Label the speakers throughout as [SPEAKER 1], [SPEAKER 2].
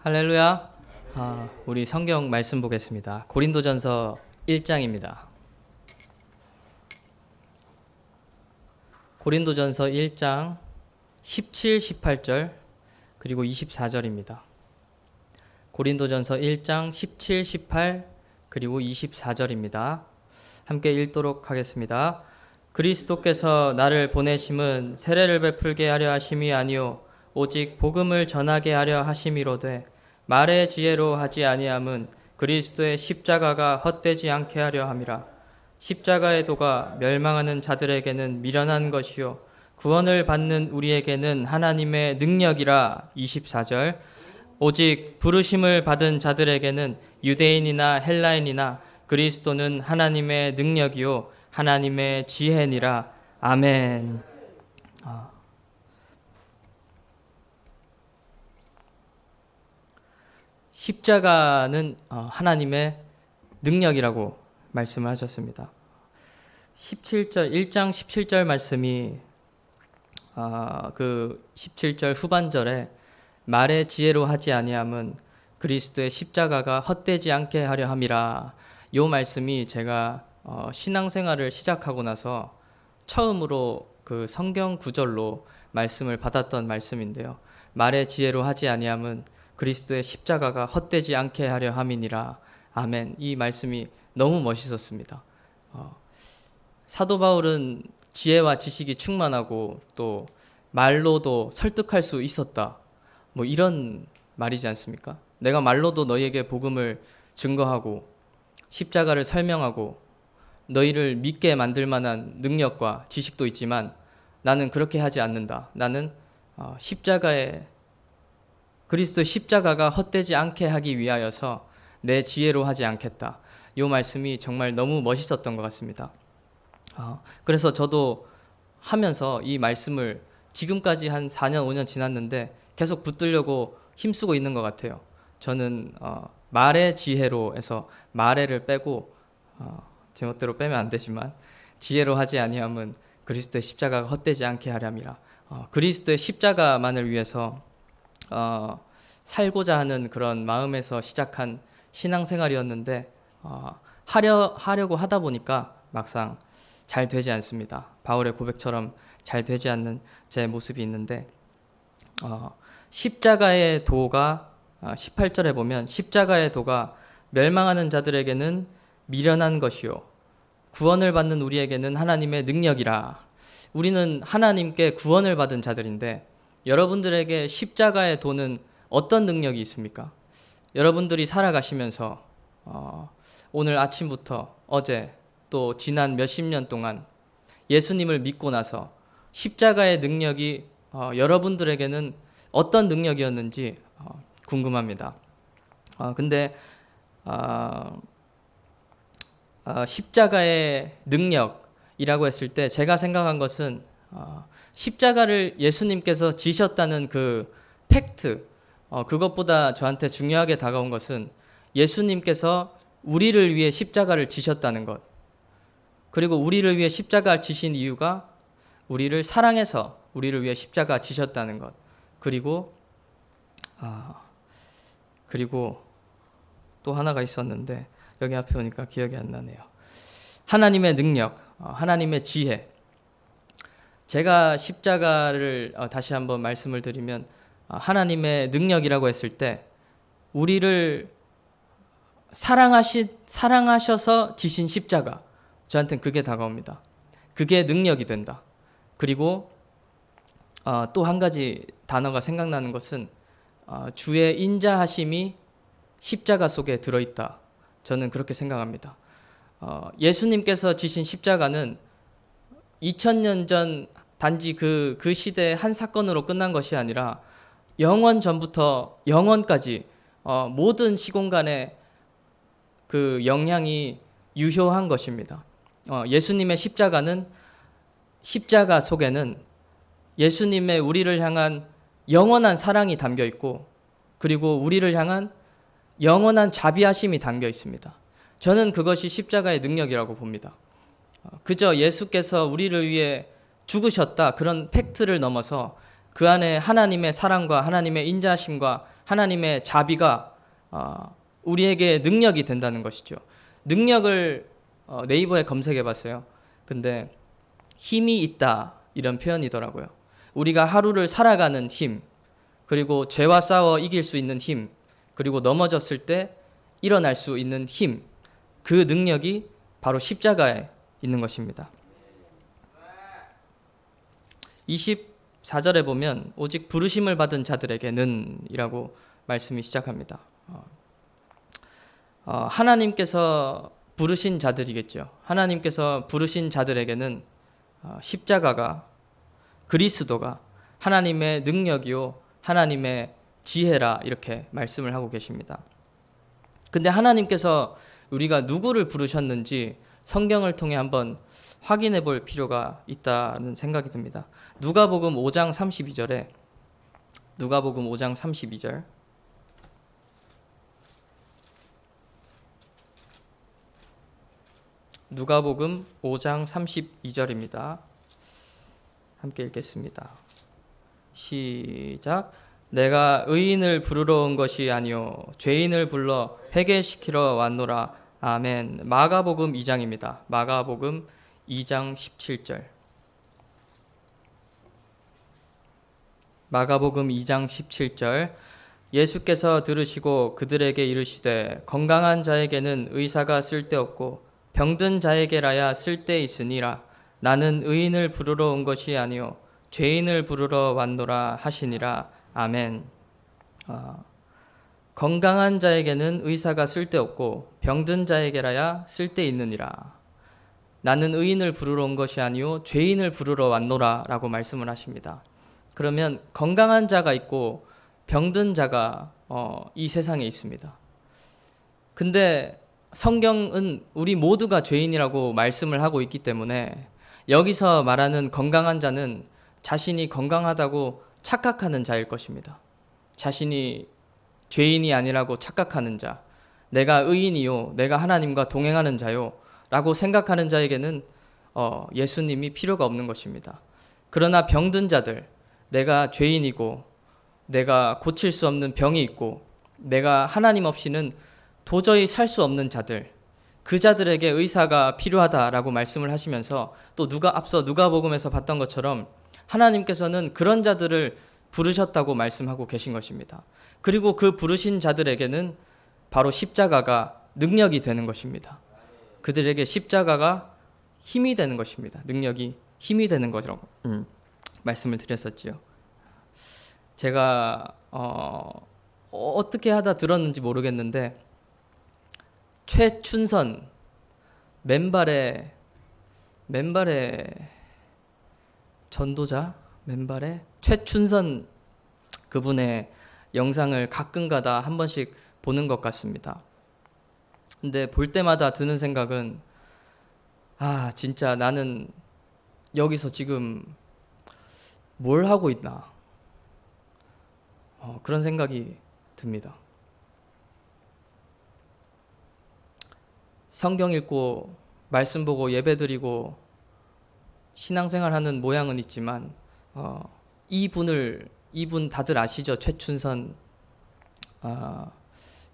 [SPEAKER 1] 할렐루야. 우리 성경 말씀 보겠습니다. 고린도전서 1장입니다. 고린도전서 1장 17, 18절 그리고 24절입니다. 고린도전서 1장 17, 18 그리고 24절입니다. 함께 읽도록 하겠습니다. 그리스도께서 나를 보내심은 세례를 베풀게 하려 하심이 아니요 오직 복음을 전하게 하려 하심이로되 말의 지혜로 하지 아니함은 그리스도의 십자가가 헛되지 않게 하려 함이라. 십자가의 도가 멸망하는 자들에게는 미련한 것이요 구원을 받는 우리에게는 하나님의 능력이라. 24절 오직 부르심을 받은 자들에게는 유대인이나 헬라인이나 그리스도는 하나님의 능력이요 하나님의 지혜니라. 아멘. 십자가는 하나님의 능력이라고 말씀을 하셨습니다. 1장 17절 말씀이 그 17절 후반절에 말의 지혜로 하지 아니함은 그리스도의 십자가가 헛되지 않게 하려 함이라. 이 말씀이 제가 신앙생활을 시작하고 나서 처음으로 그 성경 구절로 말씀을 받았던 말씀인데요. 말의 지혜로 하지 아니함은 그리스도의 십자가가 헛되지 않게 하려 함이니라. 아멘. 이 말씀이 너무 멋있었습니다. 사도 바울은 지혜와 지식이 충만하고 또 말로도 설득할 수 있었다. 뭐 이런 말이지 않습니까? 내가 말로도 너희에게 복음을 증거하고 십자가를 설명하고 너희를 믿게 만들 만한 능력과 지식도 있지만 나는 그렇게 하지 않는다. 나는 그리스도의 십자가가 헛되지 않게 하기 위하여서 내 지혜로 하지 않겠다. 이 말씀이 정말 너무 멋있었던 것 같습니다. 그래서 저도 하면서 이 말씀을 지금까지 한 4년, 5년 지났는데 계속 붙들려고 힘쓰고 있는 것 같아요. 저는 말의 지혜로 해서 말해를 빼고 제멋대로 빼면 안 되지만 지혜로 하지 아니함은 그리스도의 십자가가 헛되지 않게 하렴이라. 그리스도의 십자가만을 위해서 살고자 하는 그런 마음에서 시작한 신앙생활이었는데 하려고 하다 보니까 막상 잘 되지 않습니다. 바울의 고백처럼 잘 되지 않는 제 모습이 있는데 십자가의 도가 18절에 보면 십자가의 도가 멸망하는 자들에게는 미련한 것이요 구원을 받는 우리에게는 하나님의 능력이라. 우리는 하나님께 구원을 받은 자들인데 여러분들에게 십자가의 도는 어떤 능력이 있습니까? 여러분들이 살아가시면서 오늘 아침부터 어제 또 지난 몇십 년 동안 예수님을 믿고 나서 십자가의 능력이 여러분들에게는 어떤 능력이었는지 궁금합니다. 근데 십자가의 능력이라고 했을 때 제가 생각한 것은 십자가를 예수님께서 지셨다는 그 팩트, 그것보다 저한테 중요하게 다가온 것은 예수님께서 우리를 위해 십자가를 지셨다는 것, 그리고 우리를 위해 십자가를 지신 이유가 우리를 사랑해서 우리를 위해 십자가 지셨다는 것, 그리고 또 하나가 있었는데 여기 앞에 오니까 기억이 안 나네요. 하나님의 능력, 하나님의 지혜. 제가 십자가를 다시 한번 말씀을 드리면 하나님의 능력이라고 했을 때 우리를 사랑하셔서 지신 십자가, 저한테는 그게 다가옵니다. 그게 능력이 된다. 그리고 또 한 가지 단어가 생각나는 것은 주의 인자하심이 십자가 속에 들어있다. 저는 그렇게 생각합니다. 예수님께서 지신 십자가는 2000년 전 단지 그 시대의 한 사건으로 끝난 것이 아니라 영원 전부터 영원까지 모든 시공간에 그 영향이 유효한 것입니다. 예수님의 십자가 속에는 예수님의 우리를 향한 영원한 사랑이 담겨 있고 그리고 우리를 향한 영원한 자비하심이 담겨 있습니다. 저는 그것이 십자가의 능력이라고 봅니다. 그저 예수께서 우리를 위해 죽으셨다 그런 팩트를 넘어서 그 안에 하나님의 사랑과 하나님의 인자하심과 하나님의 자비가 우리에게 능력이 된다는 것이죠. 능력을 네이버에 검색해 봤어요. 근데 힘이 있다 이런 표현이더라고요. 우리가 하루를 살아가는 힘, 그리고 죄와 싸워 이길 수 있는 힘, 그리고 넘어졌을 때 일어날 수 있는 힘, 그 능력이 바로 십자가에 있는 것입니다. 24절에 보면 오직 부르심을 받은 자들에게는 이라고 말씀이 시작합니다. 하나님께서 부르신 자들이겠죠. 하나님께서 부르신 자들에게는 십자가가, 그리스도가 하나님의 능력이요 하나님의 지혜라 이렇게 말씀을 하고 계십니다. 근데 하나님께서 우리가 누구를 부르셨는지 성경을 통해 한번 확인해 볼 필요가 있다는 생각이 듭니다. 누가복음 5장 32절에 누가복음 5장 32절 누가복음 5장 32절입니다. 함께 읽겠습니다. 시작. 내가 의인을 부르러 온 것이 아니요 죄인을 불러 회개시키러 왔노라. 아멘. 마가복음 2장입니다. 마가복음 2장 17절. 마가복음 2장 17절. 예수께서 들으시고 그들에게 이르시되 건강한 자에게는 의사가 쓸데없고 병든 자에게라야 쓸데있으니라. 나는 의인을 부르러 온 것이 아니요 죄인을 부르러 왔노라 하시니라. 아멘. 건강한 자에게는 의사가 쓸데없고 병든 자에게라야 쓸데있느니라. 나는 의인을 부르러 온 것이 아니요 죄인을 부르러 왔노라 라고 말씀을 하십니다. 그러면 건강한 자가 있고 병든 자가 이 세상에 있습니다. 근데 성경은 우리 모두가 죄인이라고 말씀을 하고 있기 때문에 여기서 말하는 건강한 자는 자신이 건강하다고 착각하는 자일 것입니다. 자신이 죄인이 아니라고 착각하는 자, 내가 의인이요, 내가 하나님과 동행하는 자요 라고 생각하는 자에게는 예수님이 필요가 없는 것입니다. 그러나 병든 자들, 내가 죄인이고 내가 고칠 수 없는 병이 있고 내가 하나님 없이는 도저히 살 수 없는 자들, 그 자들에게 의사가 필요하다라고 말씀을 하시면서 또 앞서 누가복음에서 봤던 것처럼 하나님께서는 그런 자들을 부르셨다고 말씀하고 계신 것입니다. 그리고 그 부르신 자들에게는 바로 십자가가 능력이 되는 것입니다. 그들에게 십자가가 힘이 되는 것입니다. 능력이 힘이 되는 것이라고 말씀을 드렸었지요. 제가 어떻게 하다 들었는지 모르겠는데 최춘선 맨발의 전도자 맨발의 최춘선 그분의 영상을 가끔가다 한 번씩 보는 것 같습니다. 근데 볼 때마다 드는 생각은 진짜 나는 여기서 지금 뭘 하고 있나 그런 생각이 듭니다. 성경 읽고 말씀 보고 예배드리고 신앙생활하는 모양은 있지만 이분 다들 아시죠? 최춘선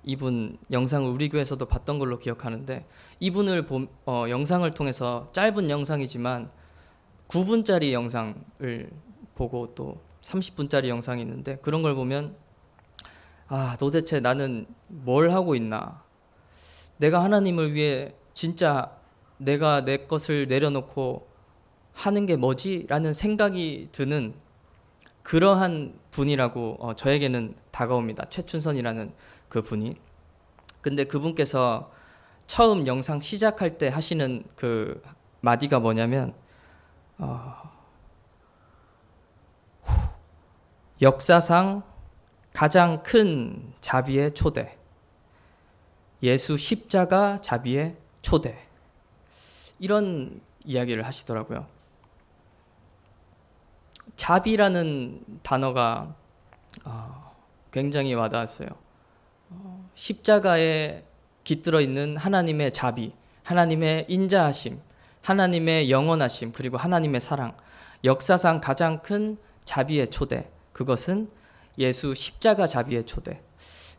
[SPEAKER 1] 이분 영상을 우리 교회에서도 봤던 걸로 기억하는데 이분을 영상을 통해서 짧은 영상이지만 9분짜리 영상을 보고 또 30분짜리 영상이 있는데 그런 걸 보면 도대체 나는 뭘 하고 있나? 내가 하나님을 위해 진짜 내가 내 것을 내려놓고 하는 게 뭐지? 라는 생각이 드는 그러한 분이라고 저에게는 다가옵니다. 최춘선이라는 그 분이. 근데 그분께서 처음 영상 시작할 때 하시는 그 마디가 뭐냐면 역사상 가장 큰 자비의 초대, 예수 십자가 자비의 초대, 이런 이야기를 하시더라고요. 자비라는 단어가 굉장히 와닿았어요. 십자가에 깃들어 있는 하나님의 자비, 하나님의 인자하심, 하나님의 영원하심, 그리고 하나님의 사랑, 역사상 가장 큰 자비의 초대, 그것은 예수 십자가 자비의 초대,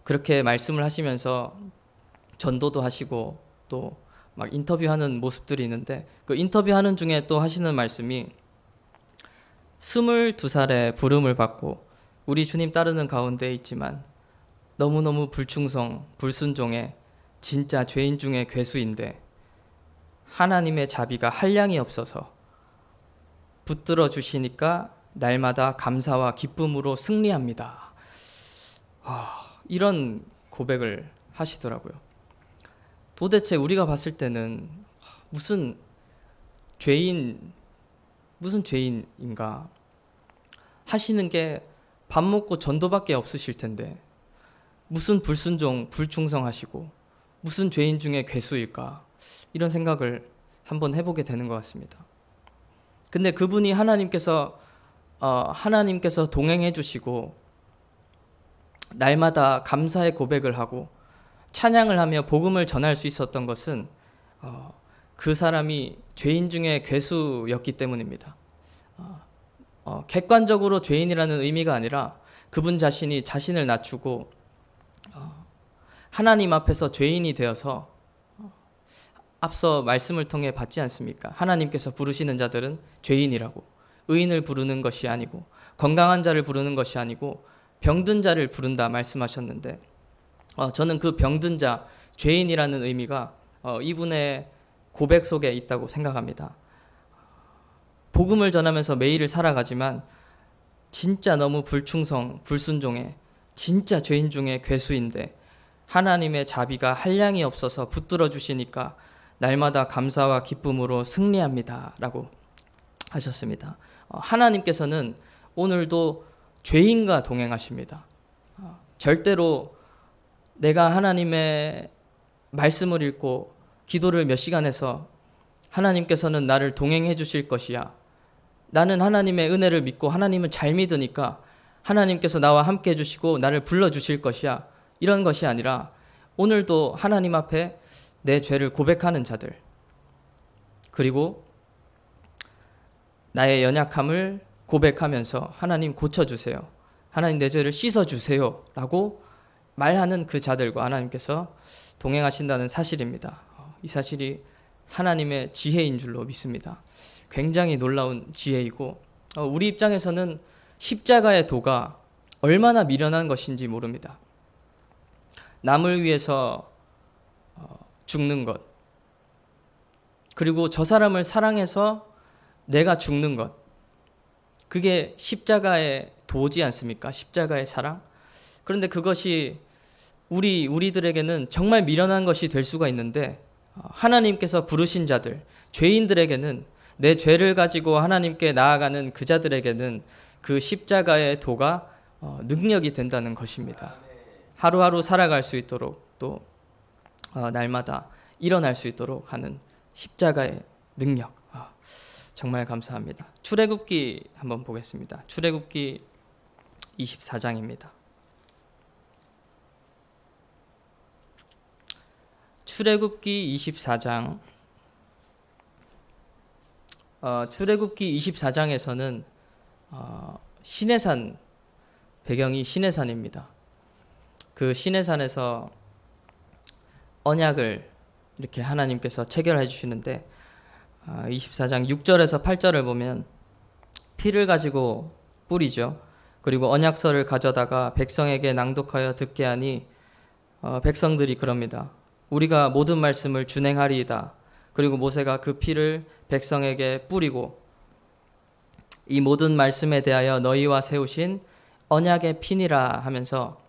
[SPEAKER 1] 그렇게 말씀을 하시면서 전도도 하시고 또 막 인터뷰하는 모습들이 있는데, 그 인터뷰하는 중에 또 하시는 말씀이 22살에 부름을 받고 우리 주님 따르는 가운데 있지만 너무너무 불충성, 불순종에 진짜 죄인 중에 괴수인데 하나님의 자비가 한량이 없어서 붙들어 주시니까 날마다 감사와 기쁨으로 승리합니다. 이런 고백을 하시더라고요. 도대체 우리가 봤을 때는 무슨 죄인인가 하시는 게 밥 먹고 전도밖에 없으실 텐데 무슨 불순종, 불충성하시고 무슨 죄인 중에 괴수일까, 이런 생각을 한번 해보게 되는 것 같습니다. 근데 그분이 하나님께서 동행해 주시고 날마다 감사의 고백을 하고 찬양을 하며 복음을 전할 수 있었던 것은 그 사람이 죄인 중에 괴수였기 때문입니다. 객관적으로 죄인이라는 의미가 아니라 그분 자신이 자신을 낮추고 하나님 앞에서 죄인이 되어서, 앞서 말씀을 통해 봤지 않습니까? 하나님께서 부르시는 자들은 죄인이라고, 의인을 부르는 것이 아니고 건강한 자를 부르는 것이 아니고 병든 자를 부른다 말씀하셨는데, 저는 그 병든 자, 죄인이라는 의미가 이분의 고백 속에 있다고 생각합니다. 복음을 전하면서 매일을 살아가지만 진짜 너무 불충성, 불순종해 진짜 죄인 중에 괴수인데 하나님의 자비가 한량이 없어서 붙들어 주시니까 날마다 감사와 기쁨으로 승리합니다 라고 하셨습니다. 하나님께서는 오늘도 죄인과 동행하십니다. 절대로 내가 하나님의 말씀을 읽고 기도를 몇 시간 해서 하나님께서는 나를 동행해 주실 것이야, 나는 하나님의 은혜를 믿고 하나님은 잘 믿으니까 하나님께서 나와 함께 해주시고 나를 불러주실 것이야, 이런 것이 아니라 오늘도 하나님 앞에 내 죄를 고백하는 자들, 그리고 나의 연약함을 고백하면서 하나님 고쳐주세요, 하나님 내 죄를 씻어주세요 라고 말하는 그 자들과 하나님께서 동행하신다는 사실입니다. 이 사실이 하나님의 지혜인 줄로 믿습니다. 굉장히 놀라운 지혜이고, 우리 입장에서는 십자가의 도가 얼마나 미련한 것인지 모릅니다. 남을 위해서 죽는 것, 그리고 저 사람을 사랑해서 내가 죽는 것, 그게 십자가의 도지 않습니까? 십자가의 사랑. 그런데 그것이 우리들에게는 정말 미련한 것이 될 수가 있는데, 하나님께서 부르신 자들, 죄인들에게는, 내 죄를 가지고 하나님께 나아가는 그 자들에게는 그 십자가의 도가 능력이 된다는 것입니다. 하루하루 살아갈 수 있도록, 또 날마다 일어날 수 있도록 하는 십자가의 능력, 정말 감사합니다. 출애굽기 한번 보겠습니다. 출애굽기 24장입니다. 출애굽기 24장. 출애굽기 24장에서는 시내산, 배경이 시내산입니다. 그 시내산에서 언약을 이렇게 하나님께서 체결해 주시는데, 24장 6절에서 8절을 보면 피를 가지고 뿌리죠. 그리고 언약서를 가져다가 백성에게 낭독하여 듣게 하니 백성들이 그럽니다. 우리가 모든 말씀을 준행하리이다. 그리고 모세가 그 피를 백성에게 뿌리고 이 모든 말씀에 대하여 너희와 세우신 언약의 피니라 하면서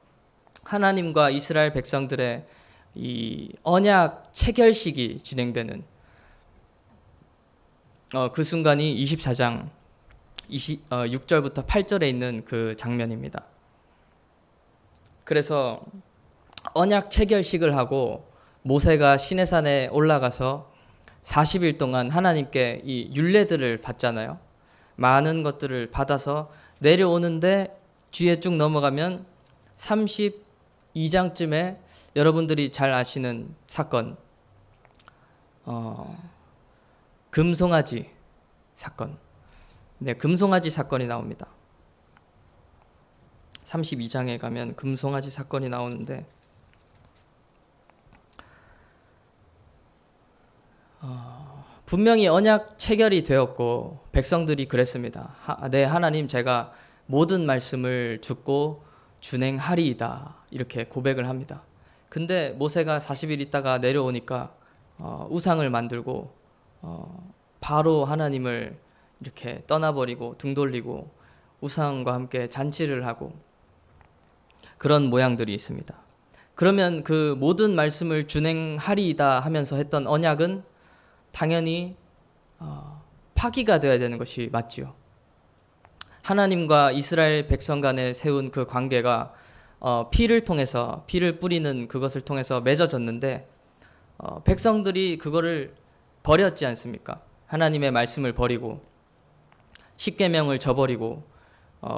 [SPEAKER 1] 하나님과 이스라엘 백성들의 이 언약 체결식이 진행되는 그 순간이 24장 6절부터 8절에 있는 그 장면입니다. 그래서 언약 체결식을 하고 모세가 시내산에 올라가서 40일 동안 하나님께 이 율례들을 받잖아요. 많은 것들을 받아서 내려오는데 뒤에 쭉 넘어가면 32장쯤에 여러분들이 잘 아시는 사건, 금송아지 사건. 네, 금송아지 사건이 나옵니다. 32장에 가면 금송아지 사건이 나오는데 분명히 언약 체결이 되었고 백성들이 그랬습니다. 네, 하나님, 제가 모든 말씀을 듣고 준행하리이다, 이렇게 고백을 합니다. 근데 모세가 40일 있다가 내려오니까 우상을 만들고 바로 하나님을 이렇게 떠나버리고 등 돌리고 우상과 함께 잔치를 하고 그런 모양들이 있습니다. 그러면 그 모든 말씀을 준행하리이다 하면서 했던 언약은 당연히 파기가 되어야 되는 것이 맞지요. 하나님과 이스라엘 백성 간에 세운 그 관계가 피를 통해서, 피를 뿌리는 그것을 통해서 맺어졌는데 백성들이 그거를 버렸지 않습니까? 하나님의 말씀을 버리고 십계명을 저버리고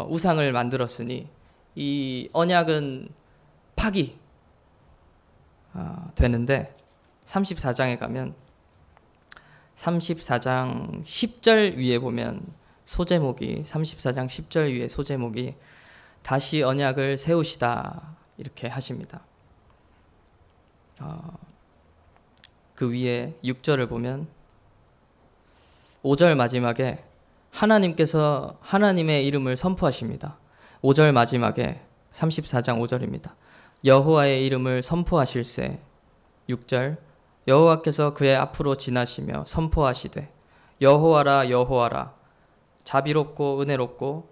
[SPEAKER 1] 우상을 만들었으니 이 언약은 파기 되는데 34장에 가면 34장 10절 위에 보면 소제목이 34장 10절 위에 소제목이 다시 언약을 세우시다 이렇게 하십니다. 그 위에 6절을 보면 5절 마지막에 하나님께서 하나님의 이름을 선포하십니다. 5절 마지막에 34장 5절입니다. 여호와의 이름을 선포하실세. 6절 여호와께서 그의 앞으로 지나시며 선포하시되 여호와라 여호와라 자비롭고 은혜롭고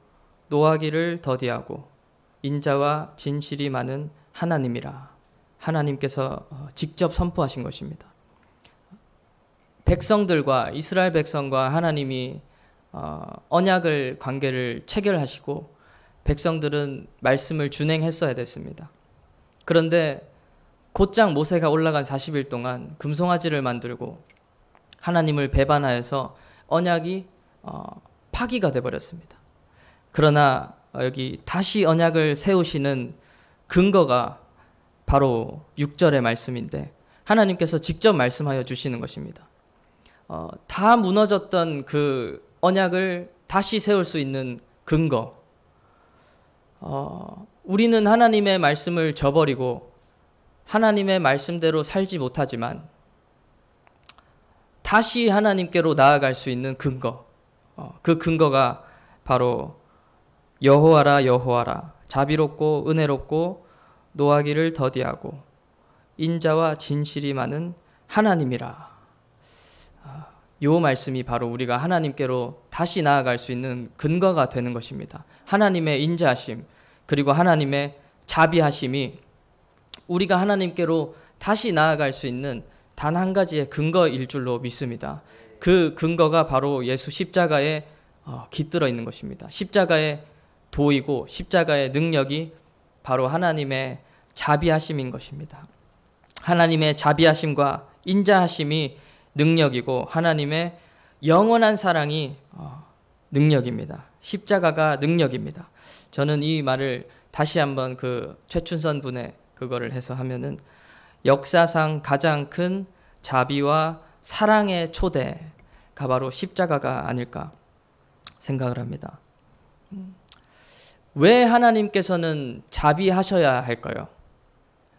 [SPEAKER 1] 노하기를 더디하고 인자와 진실이 많은 하나님이라. 하나님께서 직접 선포하신 것입니다. 백성들과 이스라엘 백성과 하나님이 언약을 관계를 체결하시고 백성들은 말씀을 준행했어야 됐습니다. 그런데 곧장 모세가 올라간 40일 동안 금송아지를 만들고 하나님을 배반하여서 언약이 파기가 되어버렸습니다. 그러나 여기 다시 언약을 세우시는 근거가 바로 6절의 말씀인데 하나님께서 직접 말씀하여 주시는 것입니다. 다 무너졌던 그 언약을 다시 세울 수 있는 근거. 우리는 하나님의 말씀을 저버리고 하나님의 말씀대로 살지 못하지만 다시 하나님께로 나아갈 수 있는 근거. 그 근거가 바로 여호와라 여호와라 자비롭고 은혜롭고 노하기를 더디하고 인자와 진실이 많은 하나님이라. 요 말씀이 바로 우리가 하나님께로 다시 나아갈 수 있는 근거가 되는 것입니다. 하나님의 인자하심 그리고 하나님의 자비하심이 우리가 하나님께로 다시 나아갈 수 있는 단 한 가지의 근거일 줄로 믿습니다. 그 근거가 바로 예수 십자가에 깃들어 있는 것입니다. 십자가의 도이고 십자가의 능력이 바로 하나님의 자비하심인 것입니다. 하나님의 자비하심과 인자하심이 능력이고 하나님의 영원한 사랑이 능력입니다. 십자가가 능력입니다. 저는 이 말을 다시 한번 그 최춘선 분의 그거를 해서 하면은 역사상 가장 큰 자비와 사랑의 초대가 바로 십자가가 아닐까 생각을 합니다. 왜 하나님께서는 자비하셔야 할까요?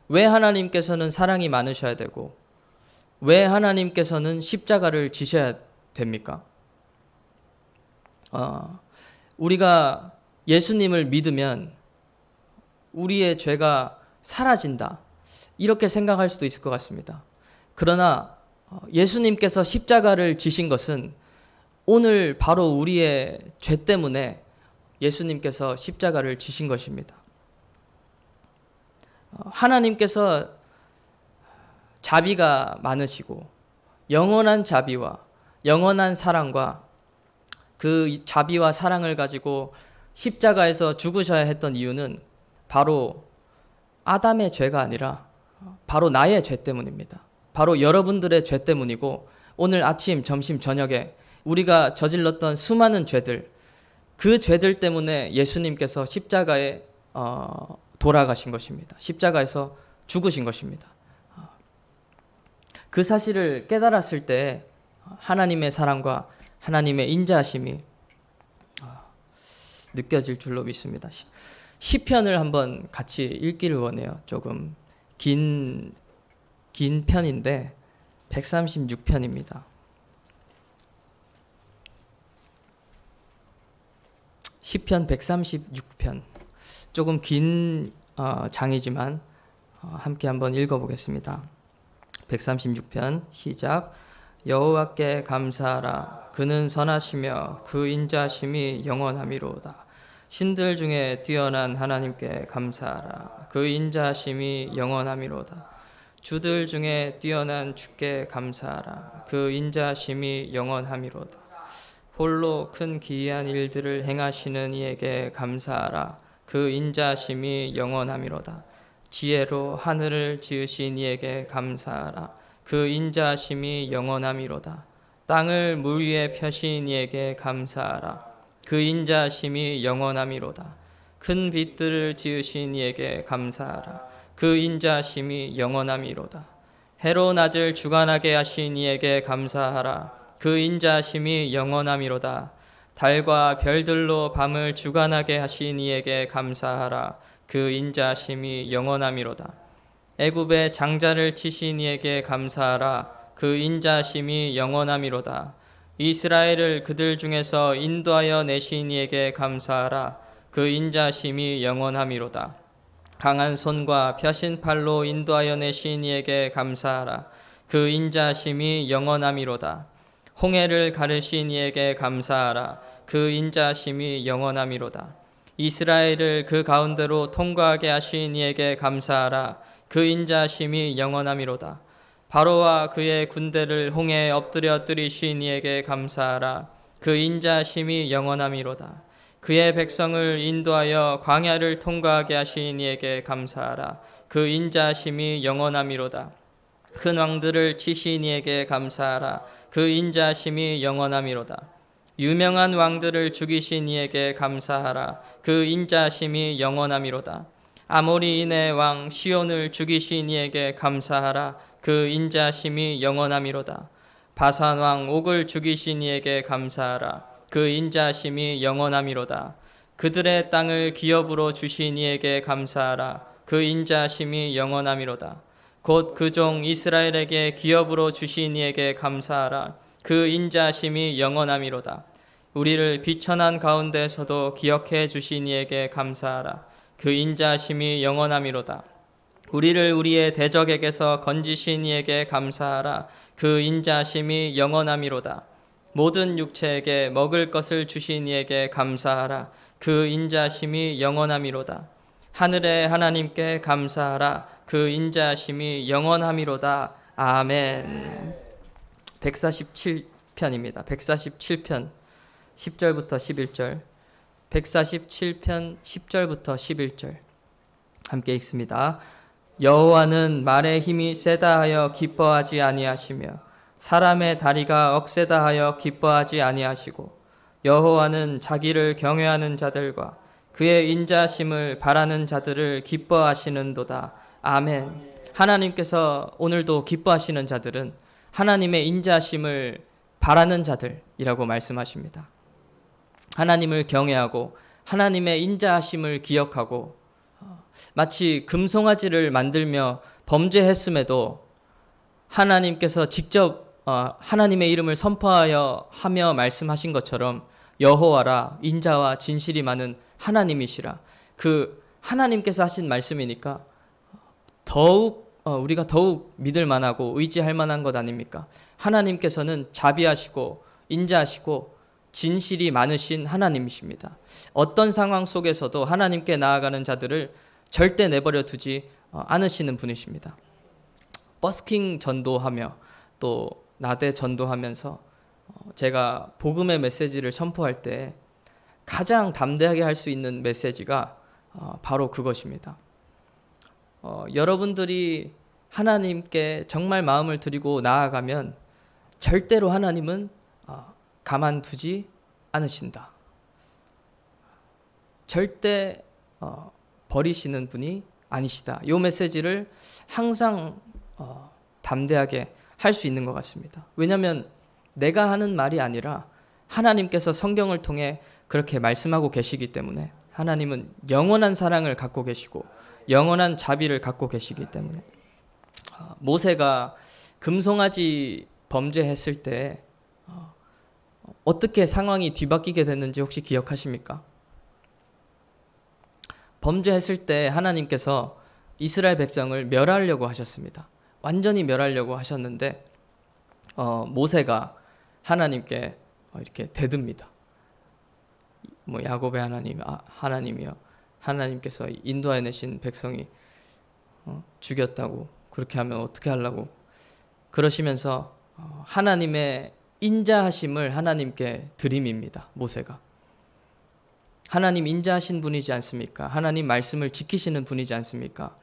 [SPEAKER 1] 왜 하나님께서는 사랑이 많으셔야 되고 왜 하나님께서는 십자가를 지셔야 됩니까? 우리가 예수님을 믿으면 우리의 죄가 사라진다 이렇게 생각할 수도 있을 것 같습니다. 그러나 예수님께서 십자가를 지신 것은 오늘 바로 우리의 죄 때문에 예수님께서 십자가를 지신 것입니다. 하나님께서 자비가 많으시고 영원한 자비와 영원한 사랑과 그 자비와 사랑을 가지고 십자가에서 죽으셔야 했던 이유는 바로 아담의 죄가 아니라 바로 나의 죄 때문입니다. 바로 여러분들의 죄 때문이고 오늘 아침, 점심, 저녁에 우리가 저질렀던 수많은 죄들 그 죄들 때문에 예수님께서 십자가에 돌아가신 것입니다. 십자가에서 죽으신 것입니다. 그 사실을 깨달았을 때 하나님의 사랑과 하나님의 인자하심이 느껴질 줄로 믿습니다. 시편을 한번 같이 읽기를 원해요. 조금 긴 편인데 136편입니다. 시편 136편. 조금 긴 장이지만 함께 한번 읽어보겠습니다. 136편 시작. 여호와께 감사하라. 그는 선하시며 그 인자심이 영원함이로다. 신들 중에 뛰어난 하나님께 감사하라. 그 인자심이 영원함이로다. 주들 중에 뛰어난 주께 감사하라. 그 인자심이 영원함이로다. 홀로 큰 기이한 일들을 행하시는 이에게 감사하라. 그 인자심이 영원함이로다. 지혜로 하늘을 지으신 이에게 감사하라. 그 인자심이 영원함이로다. 땅을 물 위에 펴신 이에게 감사하라. 그 인자심이 영원함이로다. 큰 빛들을 지으신 이에게 감사하라. 그 인자심이 영원함이로다. 해로 낮을 주관하게 하신 이에게 감사하라. 그 인자심이 영원함이로다. 달과 별들로 밤을 주관하게 하신 이에게 감사하라. 그 인자심이 영원함이로다. 애굽의 장자를 치신 이에게 감사하라. 그 인자심이 영원함이로다. 이스라엘을 그들 중에서 인도하여 내신 이에게 감사하라. 그 인자심이 영원함이로다. 강한 손과 펴신 팔로 인도하여 내신 이에게 감사하라. 그 인자심이 영원함이로다. 홍해를 가르신 이에게 감사하라. 그 인자심이 영원함이로다. 이스라엘을 그 가운데로 통과하게 하신 이에게 감사하라. 그 인자심이 영원함이로다. 바로와 그의 군대를 홍해에 엎드려 뜨리신 이에게 감사하라. 그 인자심이 영원함이로다. 그의 백성을 인도하여 광야를 통과하게 하신 이에게 감사하라. 그 인자심이 영원함이로다. 큰 왕들을 치신 이에게 감사하라. 그 인자심이 영원함이로다. 유명한 왕들을 죽이신 이에게 감사하라. 그 인자심이 영원함이로다. 아모리인의 왕 시온을 죽이신 이에게 감사하라. 그 인자심이 영원함이로다. 바산 왕 옥을 죽이신 이에게 감사하라. 그 인자심이 영원함이로다. 그들의 땅을 기업으로 주신 이에게 감사하라. 그 인자심이 영원함이로다. 곧 그 종 이스라엘에게 기업으로 주신 이에게 감사하라. 그 인자심이 영원함이로다. 우리를 비천한 가운데서도 기억해 주신 이에게 감사하라. 그 인자심이 영원함이로다. 우리를 우리의 대적에게서 건지신 이에게 감사하라. 그 인자심이 영원함이로다. 모든 육체에게 먹을 것을 주신 이에게 감사하라. 그 인자심이 영원함이로다. 하늘의 하나님께 감사하라. 그 인자심이 영원함이로다. 아멘. 147편입니다. 147편 10절부터 11절. 147편 10절부터 11절. 함께 읽습니다. 여호와는 말의 힘이 세다 하여 기뻐하지 아니하시며 사람의 다리가 억세다 하여 기뻐하지 아니하시고 여호와는 자기를 경외하는 자들과 그의 인자심을 바라는 자들을 기뻐하시는도다. 아멘. 하나님께서 오늘도 기뻐하시는 자들은 하나님의 인자심을 바라는 자들이라고 말씀하십니다. 하나님을 경외하고 하나님의 인자하심을 기억하고 마치 금송아지를 만들며 범죄했음에도 하나님께서 직접 하나님의 이름을 선포하여 하며 말씀하신 것처럼 여호와라 인자와 진실이 많은 하나님이시라. 그 하나님께서 하신 말씀이니까 우리가 더욱 믿을 만하고 의지할 만한 것 아닙니까? 하나님께서는 자비하시고 인자하시고 진실이 많으신 하나님이십니다. 어떤 상황 속에서도 하나님께 나아가는 자들을 절대 내버려 두지 않으시는 분이십니다. 버스킹 전도하며 또 나대 전도하면서 제가 복음의 메시지를 선포할 때 가장 담대하게 할 수 있는 메시지가 바로 그것입니다. 여러분들이 하나님께 정말 마음을 드리고 나아가면 절대로 하나님은 가만두지 않으신다. 절대 버리시는 분이 아니시다. 이 메시지를 항상 담대하게 할 수 있는 것 같습니다. 왜냐하면 내가 하는 말이 아니라 하나님께서 성경을 통해 그렇게 말씀하고 계시기 때문에 하나님은 영원한 사랑을 갖고 계시고 영원한 자비를 갖고 계시기 때문에 모세가 금송아지 범죄했을 때 어떻게 상황이 뒤바뀌게 됐는지 혹시 기억하십니까? 범죄했을 때 하나님께서 이스라엘 백성을 멸하려고 하셨습니다. 완전히 멸하려고 하셨는데 모세가 하나님께 이렇게 대듭니다. 야곱의 하나님이요, 하나님께서 인도해내신 백성이 죽였다고 그렇게 하면 어떻게 하려고 그러시면서 하나님의 인자하심을 하나님께 드림입니다. 모세가 하나님 인자하신 분이지 않습니까? 하나님 말씀을 지키시는 분이지 않습니까?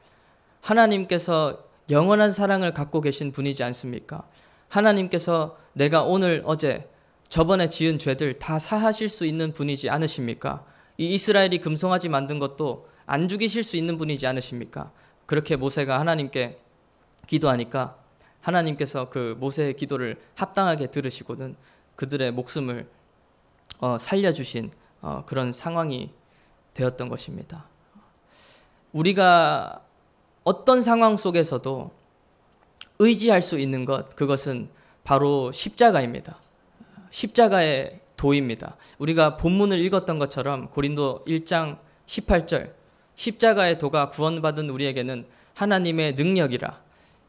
[SPEAKER 1] 하나님께서 영원한 사랑을 갖고 계신 분이지 않습니까? 하나님께서 내가 오늘 어제 저번에 지은 죄들 다 사하실 수 있는 분이지 않으십니까? 이 이스라엘이 금송아지 만든 것도 안 죽이실 수 있는 분이지 않으십니까? 그렇게 모세가 하나님께 기도하니까 하나님께서 그 모세의 기도를 합당하게 들으시고는 그들의 목숨을 살려주신 그런 상황이 되었던 것입니다. 우리가 어떤 상황 속에서도 의지할 수 있는 것, 그것은 바로 십자가입니다. 십자가의 도입니다. 우리가 본문을 읽었던 것처럼 고린도 1장 18절 십자가의 도가 구원받은 우리에게는 하나님의 능력이라.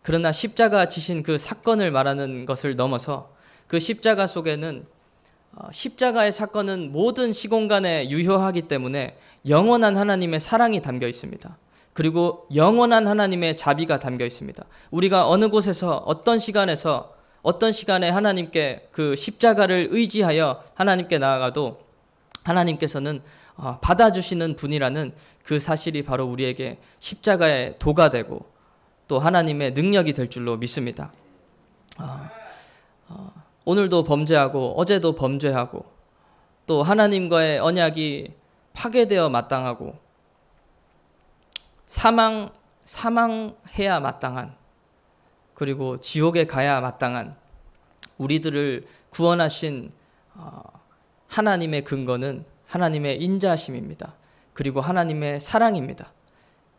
[SPEAKER 1] 그러나 십자가 지신 그 사건을 말하는 것을 넘어서 그 십자가 속에는 십자가의 사건은 모든 시공간에 유효하기 때문에 영원한 하나님의 사랑이 담겨 있습니다. 그리고 영원한 하나님의 자비가 담겨 있습니다. 우리가 어느 곳에서 어떤 시간에 하나님께 그 십자가를 의지하여 하나님께 나아가도 하나님께서는 받아주시는 분이라는 그 사실이 바로 우리에게 십자가의 도가 되고 또 하나님의 능력이 될 줄로 믿습니다. 오늘도 범죄하고 어제도 범죄하고 또 하나님과의 언약이 파괴되어 마땅하고 사망해야 마땅한, 그리고 지옥에 가야 마땅한 우리들을 구원하신 하나님의 근거는 하나님의 인자하심입니다. 그리고 하나님의 사랑입니다.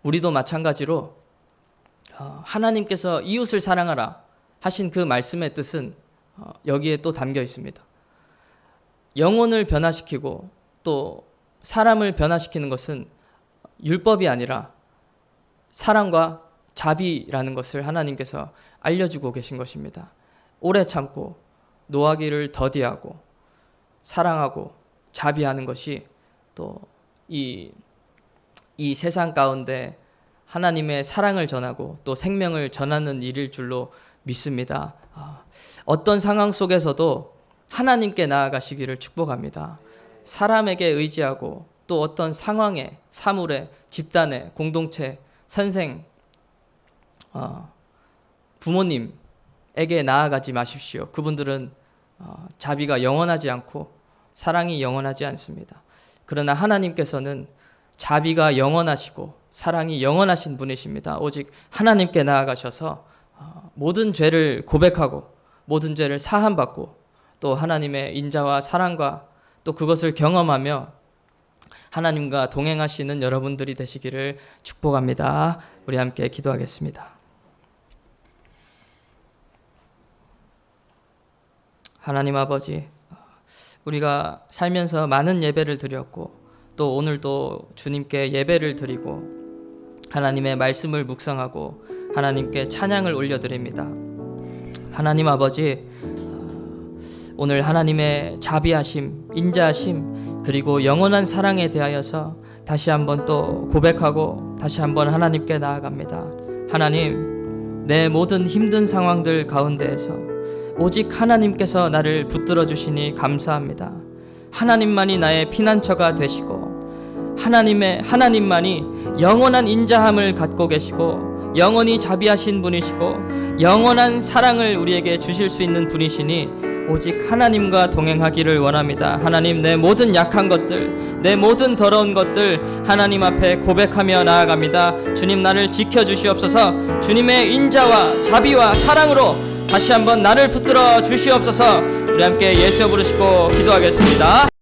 [SPEAKER 1] 우리도 마찬가지로 하나님께서 이웃을 사랑하라 하신 그 말씀의 뜻은 여기에 또 담겨 있습니다. 영혼을 변화시키고 또 사람을 변화시키는 것은 율법이 아니라 사랑과 자비라는 것을 하나님께서 알려주고 계신 것입니다. 오래 참고 노하기를 더디하고 사랑하고 자비하는 것이 또 이 세상 가운데 하나님의 사랑을 전하고 또 생명을 전하는 일일 줄로 믿습니다. 어떤 상황 속에서도 하나님께 나아가시기를 축복합니다. 사람에게 의지하고 또 어떤 상황에, 사물에, 집단에, 공동체, 선생, 부모님에게 나아가지 마십시오. 그분들은 자비가 영원하지 않고 사랑이 영원하지 않습니다. 그러나 하나님께서는 자비가 영원하시고 사랑이 영원하신 분이십니다. 오직 하나님께 나아가셔서 모든 죄를 고백하고 모든 죄를 사함받고 또 하나님의 인자와 사랑과 또 그것을 경험하며 하나님과 동행하시는 여러분들이 되시기를 축복합니다. 우리 함께 기도하겠습니다. 하나님 아버지, 우리가 살면서 많은 예배를 드렸고 또 오늘도 주님께 예배를 드리고 하나님의 말씀을 묵상하고 하나님께 찬양을 올려드립니다. 하나님 아버지, 오늘 하나님의 자비하심, 인자하심, 그리고 영원한 사랑에 대하여서 다시 한번 또 고백하고 다시 한번 하나님께 나아갑니다. 하나님, 내 모든 힘든 상황들 가운데에서 오직 하나님께서 나를 붙들어 주시니 감사합니다. 하나님만이 나의 피난처가 되시고 하나님만이 영원한 인자함을 갖고 계시고 영원히 자비하신 분이시고 영원한 사랑을 우리에게 주실 수 있는 분이시니 오직 하나님과 동행하기를 원합니다. 하나님, 내 모든 약한 것들, 내 모든 더러운 것들 하나님 앞에 고백하며 나아갑니다. 주님, 나를 지켜주시옵소서. 주님의 인자와 자비와 사랑으로 다시 한번 나를 붙들어 주시옵소서. 우리 함께 예수 부르시고 기도하겠습니다.